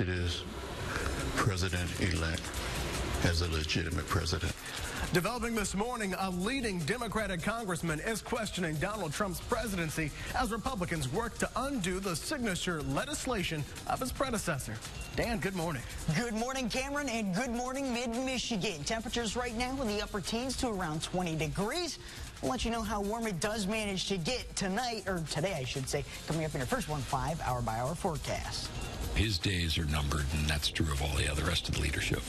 see this president-elect as a legitimate president. Developing this morning, a leading Democratic congressman is questioning Donald Trump's presidency as Republicans work to undo the signature legislation of his predecessor. Dan, good morning. Good morning, Cameron, and good morning, mid-Michigan. Temperatures right now in the upper teens to around 20 degrees. We'll let you know how warm it does manage to get tonight, or today, I should say, coming up in your first 1-5 hour-by-hour forecast. His days are numbered, and that's true of all the rest of the leadership.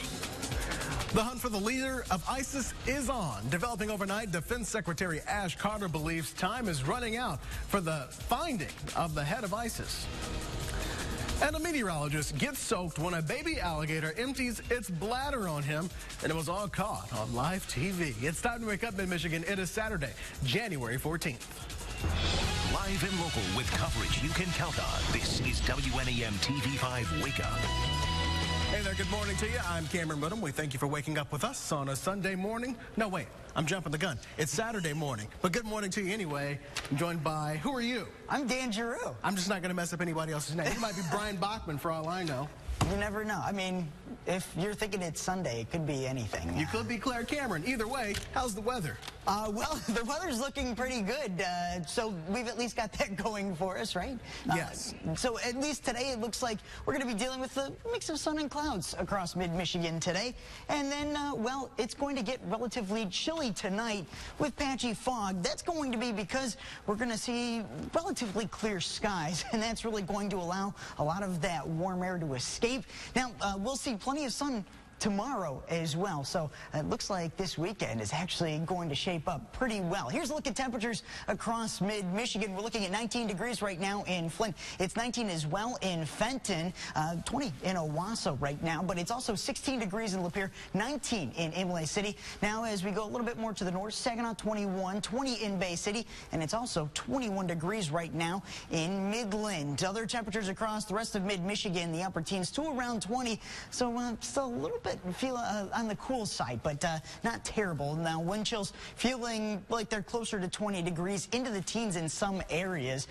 The hunt for the leader of ISIS is on. Developing overnight, Defense Secretary Ash Carter believes time is running out for the finding of the head of ISIS. And a meteorologist gets soaked when a baby alligator empties its bladder on him, and it was all caught on live TV. It's time to wake up in Michigan. It is Saturday, January 14th. Live and local with coverage you can count on. This is WNEM-TV5 Wake Up. Hey there, good morning to you. I'm Cameron Woodham. We thank you for waking up with us on a Sunday morning. No, wait, I'm jumping the gun. It's Saturday morning, but good morning to you anyway. I'm joined by, who are you? I'm Dan Giroux. I'm just not going to mess up anybody else's name. You might be Brian Bachman for all I know. You never know. I mean, if you're thinking it's Sunday, it could be anything. You could be Claire Cameron. Either way, how's the weather? Well, the weather's looking pretty good, so we've at least got that going for us, right? Yes. So at least today it looks like we're going to be dealing with a mix of sun and clouds across mid-Michigan today. And then, well, it's going to get relatively chilly tonight with patchy fog. That's going to be because we're going to see relatively clear skies, and that's really going to allow a lot of that warm air to escape. Now, we'll see plenty of sun tomorrow as well. So it looks like this weekend is actually going to shape up pretty well. Here's a look at temperatures across mid-Michigan. We're looking at 19 degrees right now in Flint. It's 19 as well in Fenton, 20 in Owasso right now, but it's also 16 degrees in Lapeer, 19 in Imlay City. Now as we go a little bit more to the north, Saginaw 21, 20 in Bay City, and it's also 21 degrees right now in Midland. Other temperatures across the rest of mid-Michigan, the upper teens to around 20, so still a little bit feel on the cool side, but not terrible. Now wind chills feeling like they're closer to 20 degrees into the teens in some areas.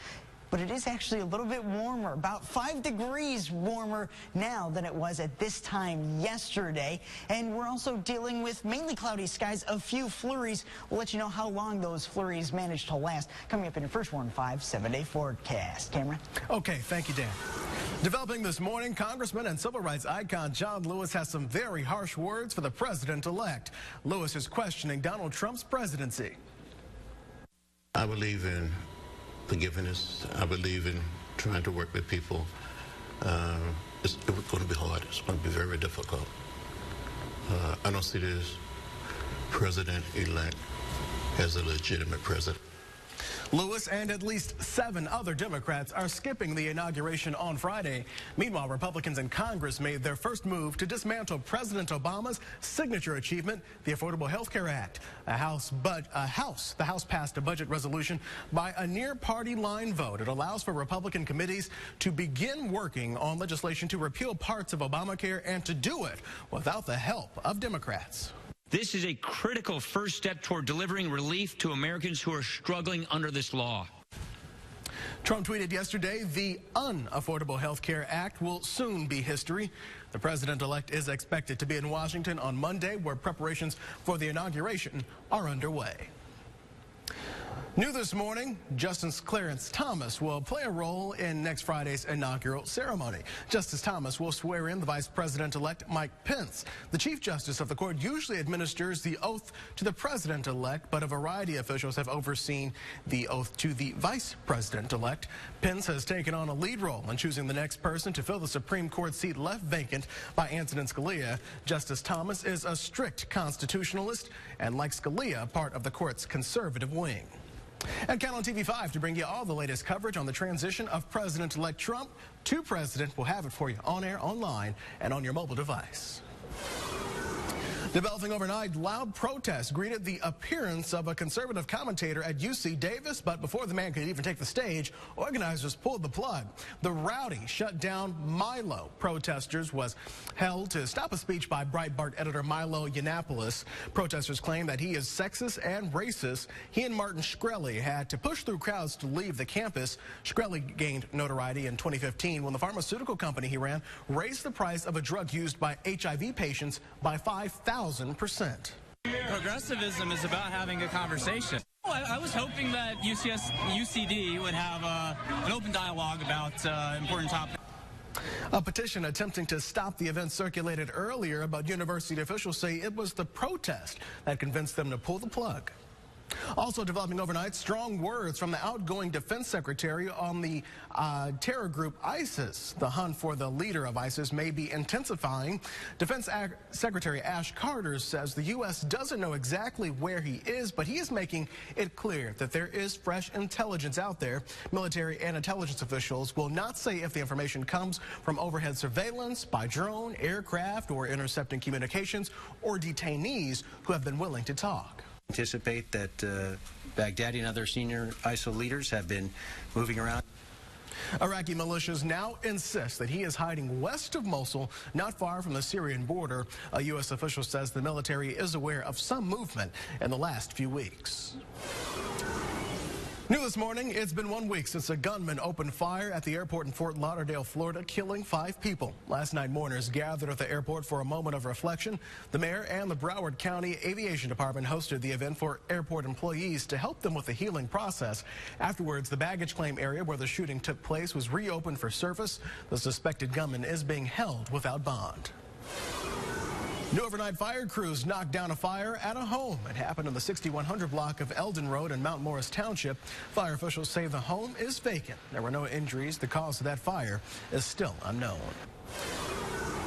But it is actually a little bit warmer, about 5 degrees warmer now than it was at this time yesterday. And we're also dealing with mainly cloudy skies, a few flurries. We'll let you know how long those flurries manage to last coming up in your first 1-5 7-day forecast. Cameron? Okay, thank you, Dan. Developing this morning, Congressman and civil rights icon John Lewis has some very harsh words for the president-elect. Lewis is questioning Donald Trump's presidency. I believe in forgiveness. I believe in trying to work with people. It's going to be hard. It's going to be very difficult. I don't see this president-elect as a legitimate president. Lewis and at least 7 other Democrats are skipping the inauguration on Friday. Meanwhile, Republicans in Congress made their first move to dismantle President Obama's signature achievement, the Affordable Health Care Act. The House passed a budget resolution by a near-party line vote. It allows for Republican committees to begin working on legislation to repeal parts of Obamacare and to do it without the help of Democrats. This is a critical first step toward delivering relief to Americans who are struggling under this law. Trump tweeted yesterday, the Unaffordable Health Care Act will soon be history. The president-elect is expected to be in Washington on Monday, where preparations for the inauguration are underway. New this morning, Justice Clarence Thomas will play a role in next Friday's inaugural ceremony. Justice Thomas will swear in the Vice President-elect Mike Pence. The Chief Justice of the court usually administers the oath to the President-elect, but a variety of officials have overseen the oath to the Vice President-elect. Pence has taken on a lead role in choosing the next person to fill the Supreme Court seat left vacant by Antonin Scalia. Justice Thomas is a strict constitutionalist and, like Scalia, part of the court's conservative wing. And count on TV5 to bring you all the latest coverage on the transition of President-elect Trump to president. We'll have it for you on air, online, and on your mobile device. Developing overnight, loud protests greeted the appearance of a conservative commentator at UC Davis, but before the man could even take the stage, organizers pulled the plug. The rowdy, shut down Milo protesters was held to stop a speech by Breitbart editor Milo Yiannopoulos. Protesters claim that he is sexist and racist. He and Martin Shkreli had to push through crowds to leave the campus. Shkreli gained notoriety in 2015 when the pharmaceutical company he ran raised the price of a drug used by HIV patients by 5,000%. Progressivism is about having a conversation. I was hoping that UCD would have an open dialogue about important topics. A petition attempting to stop the event circulated earlier, but university officials say it was the protest that convinced them to pull the plug. Also developing overnight, strong words from the outgoing defense secretary on the terror group ISIS. The hunt for the leader of ISIS may be intensifying. Defense Secretary Ash Carter says the U.S. doesn't know exactly where he is, but he is making it clear that there is fresh intelligence out there. Military and intelligence officials will not say if the information comes from overhead surveillance, by drone, aircraft, or intercepting communications, or detainees who have been willing to talk. Anticipate that Baghdadi and other senior ISIL leaders have been moving around. Iraqi militias now insist that he is hiding west of Mosul, not far from the Syrian border. A U.S. official says the military is aware of some movement in the last few weeks. New this morning, it's been 1 week since a gunman opened fire at the airport in Fort Lauderdale, Florida, killing 5 people. Last night, mourners gathered at the airport for a moment of reflection. The mayor and the Broward County Aviation Department hosted the event for airport employees to help them with the healing process. Afterwards, the baggage claim area where the shooting took place was reopened for service. The suspected gunman is being held without bond. New overnight, fire crews knocked down a fire at a home. It happened in the 6100 block of Eldon Road in Mount Morris Township. Fire officials say the home is vacant. There were no injuries. The cause of that fire is still unknown.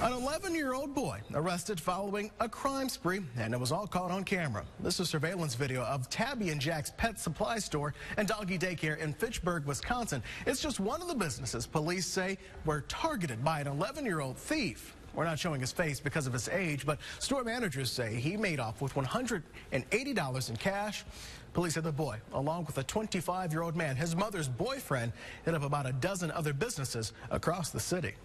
An 11-year-old boy arrested following a crime spree, and it was all caught on camera. This is surveillance video of Tabby and Jack's pet supply store and doggy daycare in Fitchburg, Wisconsin. It's just one of the businesses police say were targeted by an 11-year-old thief. We're not showing his face because of his age, but store managers say he made off with $180 in cash. Police said the boy, along with a 25-year-old man, his mother's boyfriend, hit up about a dozen other businesses across the city.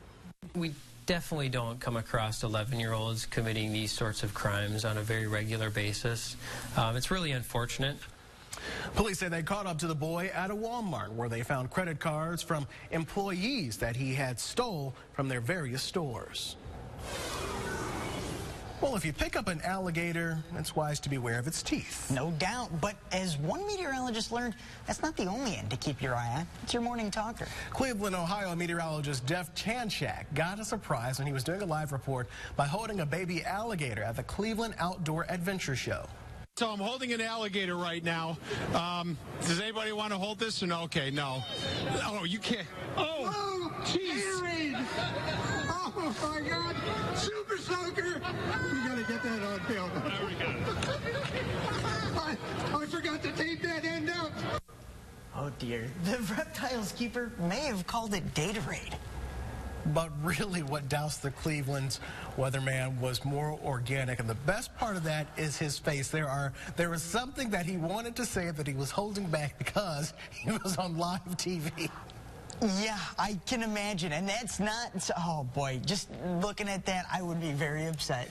We definitely don't come across 11-year-olds committing these sorts of crimes on a very regular basis. It's really unfortunate. Police say they caught up to the boy at a Walmart where they found credit cards from employees that he had stole from their various stores. Well, if you pick up an alligator, it's wise to beware of its teeth. No doubt, but as one meteorologist learned, that's not the only end to keep your eye on. It's your morning talker. Cleveland, Ohio meteorologist Jeff Chanchak got a surprise when he was doing a live report by holding a baby alligator at the Cleveland Outdoor Adventure Show. So I'm holding an alligator right now. Does anybody want to hold this or no? Okay, no. Oh, you can't. Oh, jeez. Oh, my God. Super soaker. We got to get that on film. There we go. I forgot to tape that end up. Oh, dear. The reptiles keeper may have called it Gatorade. But really what doused the Cleveland's weatherman was more organic, and the best part of that is his face. There was something that he wanted to say that he was holding back because he was on live TV. Yeah, I can imagine, and that's not, oh boy, just looking at that, I would be very upset.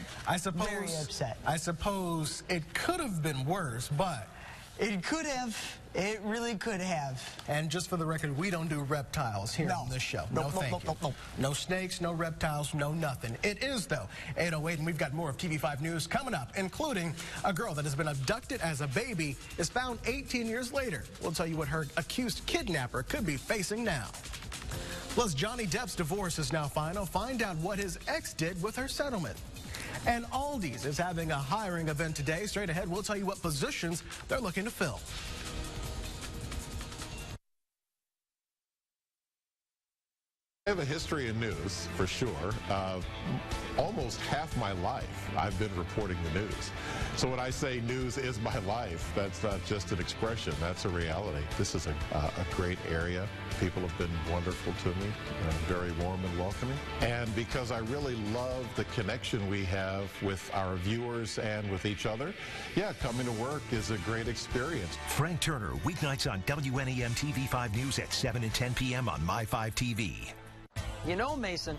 Very upset. I suppose it could have been worse, but it could have. It really could have. And just for the record, we don't do reptiles here on this show. No, thank you. No snakes, no reptiles, no nothing. It is, though, 8:08, and we've got more of TV5 News coming up, including a girl that has been abducted as a baby is found 18 years later. We'll tell you what her accused kidnapper could be facing now. Plus, Johnny Depp's divorce is now final. Find out what his ex did with her settlement. And Aldi's is having a hiring event today. Straight ahead, we'll tell you what positions they're looking to fill. I have a history in news, for sure. Almost half my life, I've been reporting the news. So when I say news is my life, that's not just an expression, that's a reality. This is a great area. People have been wonderful to me, very warm and welcoming. And because I really love the connection we have with our viewers and with each other, yeah, coming to work is a great experience. Frank Turner, weeknights on WNEM-TV5 News at 7 and 10 p.m. on My5 TV. You know, Mason,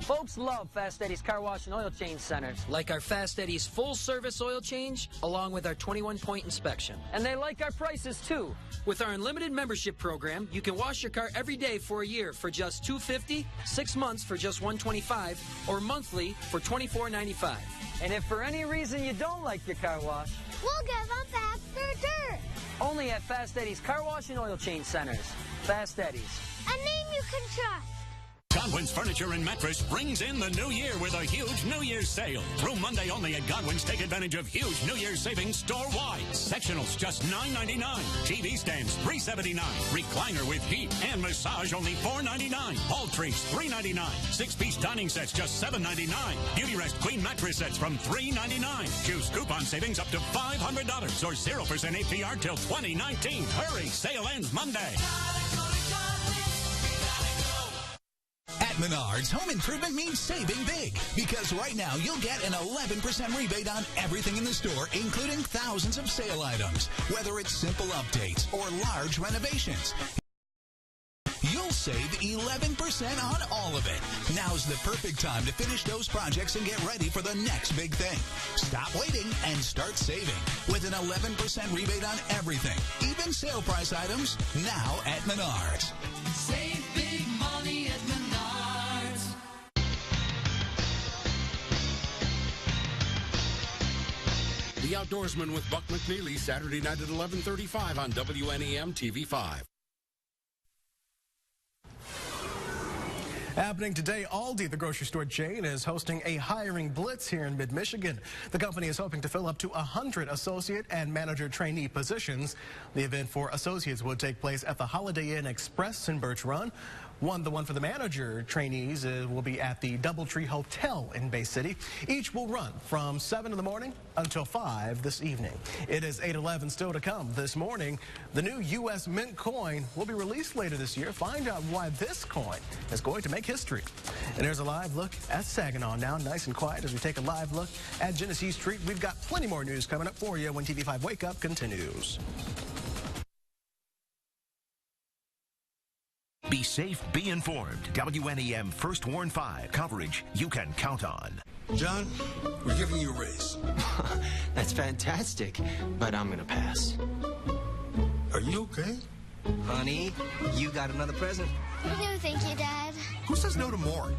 folks love Fast Eddie's car wash and oil change centers. Like our Fast Eddie's full-service oil change, along with our 21-point inspection. And they like our prices, too. With our unlimited membership program, you can wash your car every day for a year for just $250, 6 months for just $125, or monthly for $24.95. And if for any reason you don't like your car wash, we'll give them back their dirt. Only at Fast Eddie's car wash and oil change centers. Fast Eddie's. A name you can trust. Godwin's Furniture and Mattress brings in the new year with a huge New Year's sale. Through Monday only at Godwin's, take advantage of huge New Year's savings store-wide. Sectionals just $9.99. TV stands $3.79. Recliner with heat and massage only $4.99. All trees $3.99. 6-piece dining sets just $7.99. Beauty Rest Queen mattress sets from $3.99. Choose coupon savings up to $500 or 0% APR till 2019. Hurry, sale ends Monday. At Menards, home improvement means saving big. Because right now, you'll get an 11% rebate on everything in the store, including thousands of sale items. Whether it's simple updates or large renovations, you'll save 11% on all of it. Now's the perfect time to finish those projects and get ready for the next big thing. Stop waiting and start saving with an 11% rebate on everything, even sale price items, now at Menards. Save big money at Menards. The Outdoorsman with Buck McNeely, Saturday night at 11:35 on WNEM-TV5. Happening today, Aldi, the grocery store chain, is hosting a hiring blitz here in mid-Michigan. The company is hoping to fill up to 100 associate and manager trainee positions. The event for associates will take place at the Holiday Inn Express in Birch Run. The one for the manager trainees will be at the Doubletree Hotel in Bay City. Each will run from 7 in the morning until 5 this evening. It is 8:11 still to come. This morning, the new U.S. Mint coin will be released later this year. Find out why this coin is going to make history. And there's a live look at Saginaw now, nice and quiet as we take a live look at Genesee Street. We've got plenty more news coming up for you when TV5 Wake Up continues. Be safe, be informed. WNEM First Warn 5 coverage you can count on. John, we're giving you a raise. That's fantastic, but I'm going to pass. Are you okay? Honey, you got another present. No, thank you, Dad. Who says no to more?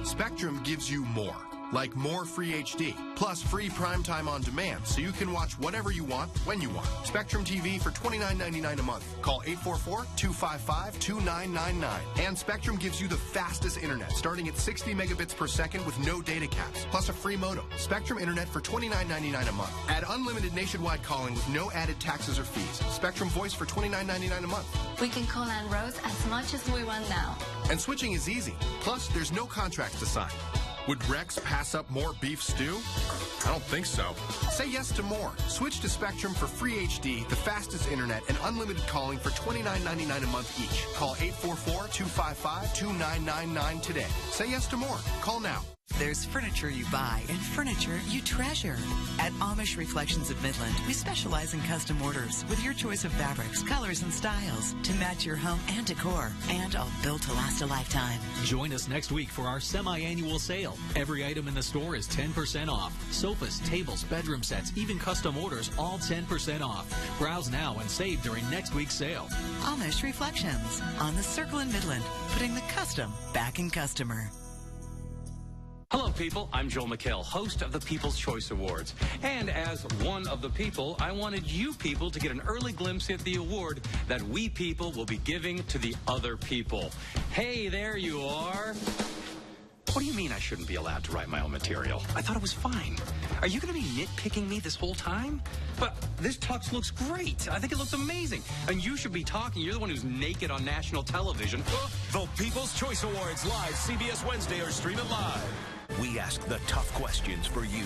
Spectrum gives you more. Like more free HD, plus free primetime on demand, so you can watch whatever you want, when you want. Spectrum TV for $29.99 a month. Call 844-255-2999. And Spectrum gives you the fastest internet, starting at 60 megabits per second with no data caps, plus a free modem. Spectrum Internet for $29.99 a month. Add unlimited nationwide calling with no added taxes or fees. Spectrum Voice for $29.99 a month. We can call on Rose as much as we want now. And switching is easy. Plus, there's no contracts to sign. Would Rex pass up more beef stew? I don't think so. Say yes to more. Switch to Spectrum for free HD, the fastest internet, and unlimited calling for $29.99 a month each. Call 844-255-2999 today. Say yes to more. Call now. There's furniture you buy and furniture you treasure. At Amish Reflections of Midland, we specialize in custom orders with your choice of fabrics, colors, and styles to match your home and decor, and all built to last a lifetime. Join us next week for our semi-annual sale. Every item in the store is 10% off. Sofas, tables, bedroom sets, even custom orders, all 10% off. Browse now and save during next week's sale. Amish Reflections on the Circle in Midland, putting the custom back in customer. Hello, people. I'm Joel McHale, host of the People's Choice Awards. And as one of the people, I wanted you people to get an early glimpse at the award that we people will be giving to the other people. Hey, there you are. What do you mean I shouldn't be allowed to write my own material? I thought it was fine. Are you going to be nitpicking me this whole time? But this tux looks great. I think it looks amazing. And you should be talking. You're the one who's naked on national television. The People's Choice Awards live CBS Wednesday or stream it live. We ask the tough questions for you.